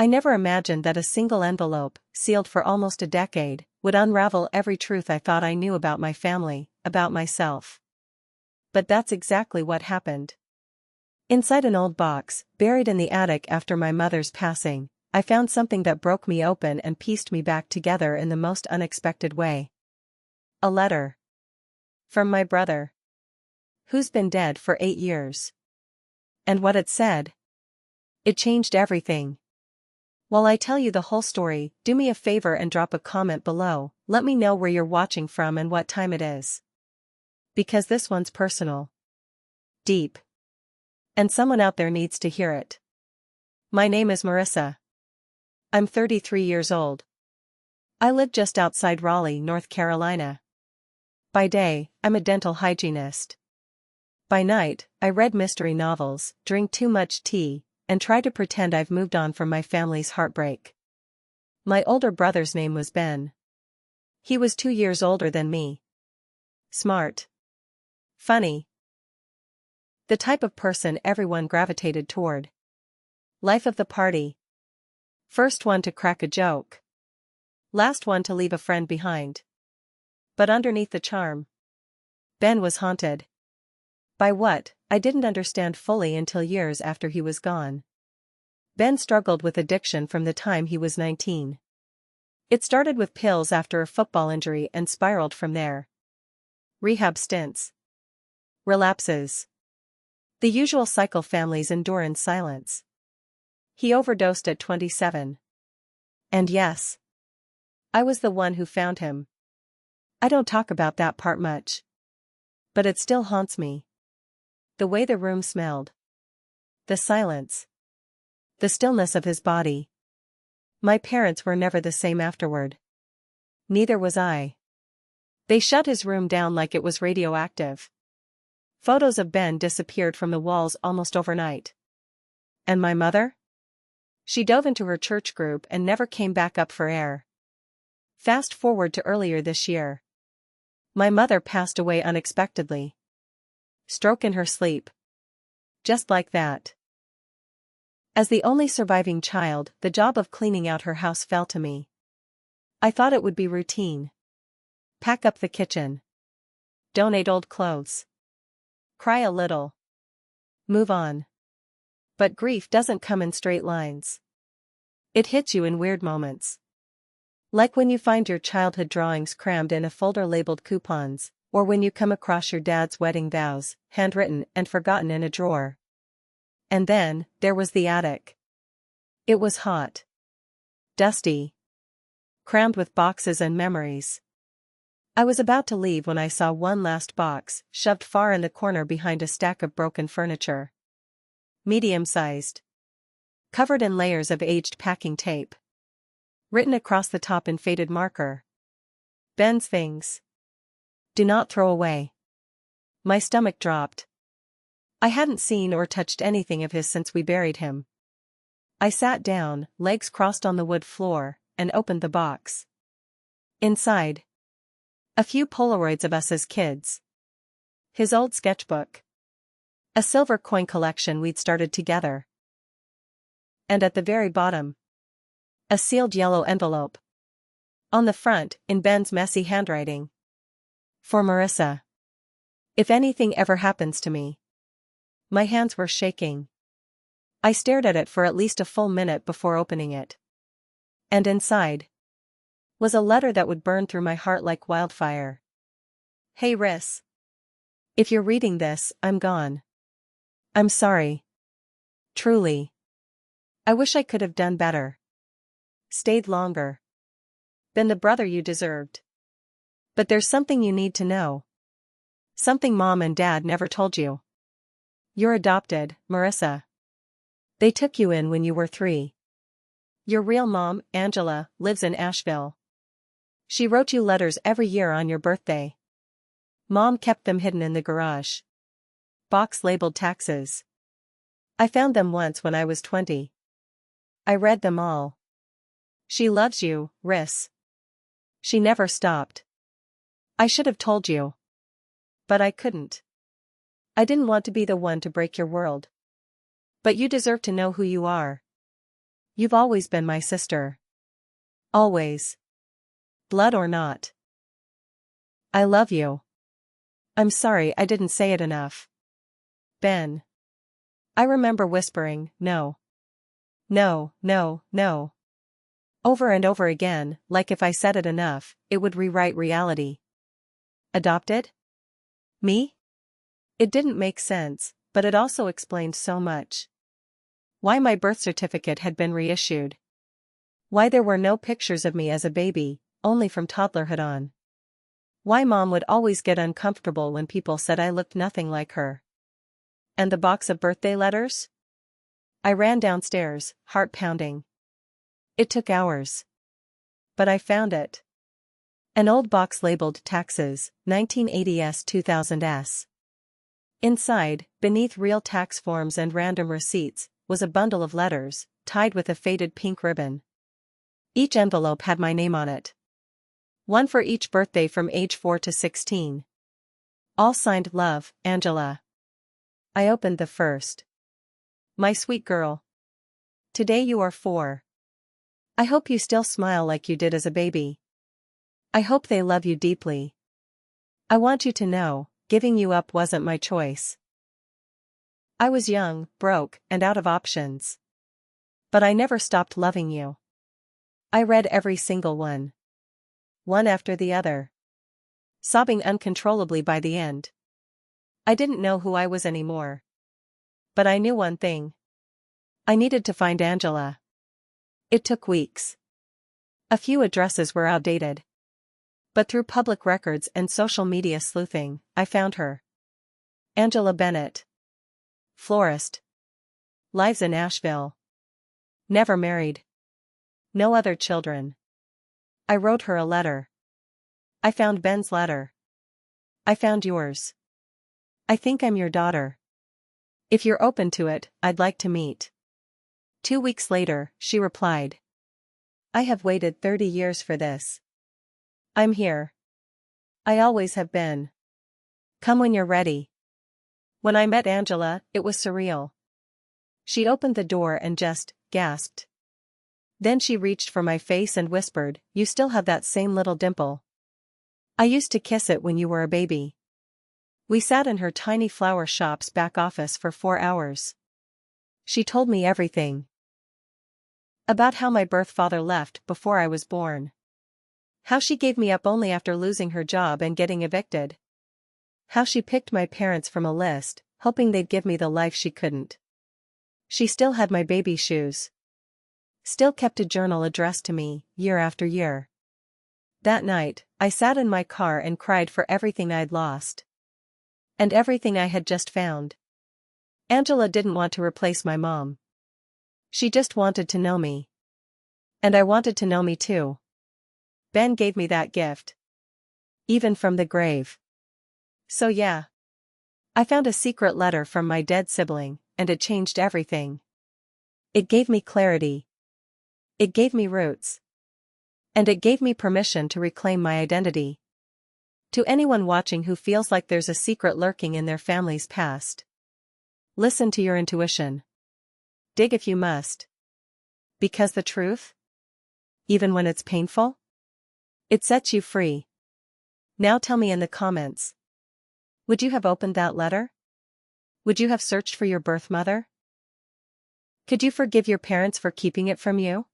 I never imagined that a single envelope, sealed for almost a decade, would unravel every truth I thought I knew about my family, about myself. But that's exactly what happened. Inside an old box, buried in the attic after my mother's passing, I found something that broke me open and pieced me back together in the most unexpected way. A letter. From my brother. Who's been dead for 8 years. And what it said? It changed everything. While I tell you the whole story, do me a favor and drop a comment below. Let me know where you're watching from and what time it is. Because this one's personal. Deep. And someone out there needs to hear it. My name is Marissa. I'm 33 years old. I live just outside Raleigh, North Carolina. By day, I'm a dental hygienist. By night, I read mystery novels, drink too much tea, and try to pretend I've moved on from my family's heartbreak. My older brother's name was Ben. He was 2 years older than me. Smart. Funny. The type of person everyone gravitated toward. Life of the party. First one to crack a joke. Last one to leave a friend behind. But underneath the charm, Ben was haunted. By what, I didn't understand fully until years after he was gone. Ben struggled with addiction from the time he was 19. It started with pills after a football injury and spiraled from there. Rehab stints. Relapses. The usual cycle families endure in silence. He overdosed at 27. And yes, I was the one who found him. I don't talk about that part much. But it still haunts me. The way the room smelled. The silence. The stillness of his body. My parents were never the same afterward. Neither was I. They shut his room down like it was radioactive. Photos of Ben disappeared from the walls almost overnight. And my mother? She dove into her church group and never came back up for air. Fast forward to earlier this year. My mother passed away unexpectedly. Stroke in her sleep. Just like that. As the only surviving child, the job of cleaning out her house fell to me. I thought it would be routine. Pack up the kitchen. Donate old clothes. Cry a little. Move on. But grief doesn't come in straight lines. It hits you in weird moments. Like when you find your childhood drawings crammed in a folder labeled coupons, or when you come across your dad's wedding vows, handwritten and forgotten in a drawer. And then, there was the attic. It was hot. Dusty. Crammed with boxes and memories. I was about to leave when I saw one last box, shoved far in the corner behind a stack of broken furniture. Medium-sized. Covered in layers of aged packing tape. Written across the top in faded marker. Ben's things. Do not throw away. My stomach dropped. I hadn't seen or touched anything of his since we buried him. I sat down, legs crossed on the wood floor, and opened the box. Inside. A few Polaroids of us as kids. His old sketchbook. A silver coin collection we'd started together. And at the very bottom, a sealed yellow envelope. On the front, in Ben's messy handwriting. For Marissa. If anything ever happens to me. My hands were shaking. I stared at it for at least a full minute before opening it. And inside was a letter that would burn through my heart like wildfire. Hey Riss. If you're reading this, I'm gone. I'm sorry. Truly. I wish I could have done better. Stayed longer. Been the brother you deserved. But there's something you need to know. Something Mom and Dad never told you. You're adopted, Marissa. They took you in when you were 3. Your real mom, Angela, lives in Asheville. She wrote you letters every year on your birthday. Mom kept them hidden in the garage. Box labeled taxes. I found them once when I was 20. I read them all. She loves you, Riss. She never stopped. I should have told you. But I couldn't. I didn't want to be the one to break your world. But you deserve to know who you are. You've always been my sister. Always. Blood or not. I love you. I'm sorry I didn't say it enough. Ben. I remember whispering, no. No, no, no. Over and over again, like if I said it enough, it would rewrite reality. Adopted? Me? It didn't make sense, but it also explained so much. Why my birth certificate had been reissued. Why there were no pictures of me as a baby, only from toddlerhood on. Why Mom would always get uncomfortable when people said I looked nothing like her. And the box of birthday letters? I ran downstairs, heart pounding. It took hours. But I found it. An old box labeled Taxes, 1980s 2000s. Inside, beneath real tax forms and random receipts, was a bundle of letters, tied with a faded pink ribbon. Each envelope had my name on it. One for each birthday from age 4 to 16. All signed Love, Angela. I opened the first. My sweet girl. Today you are 4. I hope you still smile like you did as a baby. I hope they love you deeply. I want you to know, giving you up wasn't my choice. I was young, broke, and out of options. But I never stopped loving you. I read every single one. One after the other. Sobbing uncontrollably by the end. I didn't know who I was anymore. But I knew one thing. I needed to find Angela. It took weeks. A few addresses were outdated. But through public records and social media sleuthing, I found her. Angela Bennett. Florist. Lives in Asheville. Never married. No other children. I wrote her a letter. I found Ben's letter. I found yours. I think I'm your daughter. If you're open to it, I'd like to meet. 2 weeks later, she replied. I have waited 30 years for this. I'm here. I always have been. Come when you're ready. When I met Angela, it was surreal. She opened the door and just gasped. Then she reached for my face and whispered, "You still have that same little dimple. I used to kiss it when you were a baby." We sat in her tiny flower shop's back office for 4 hours. She told me everything. About how my birth father left before I was born. How she gave me up only after losing her job and getting evicted. How she picked my parents from a list, hoping they'd give me the life she couldn't. She still had my baby shoes. Still kept a journal addressed to me, year after year. That night, I sat in my car and cried for everything I'd lost. And everything I had just found. Angela didn't want to replace my mom. She just wanted to know me. And I wanted to know me too. Ben gave me that gift. Even from the grave. So yeah. I found a secret letter from my dead sibling, and it changed everything. It gave me clarity. It gave me roots. And it gave me permission to reclaim my identity. To anyone watching who feels like there's a secret lurking in their family's past. Listen to your intuition. Dig if you must. Because the truth? Even when it's painful? It sets you free. Now tell me in the comments. Would you have opened that letter? Would you have searched for your birth mother? Could you forgive your parents for keeping it from you?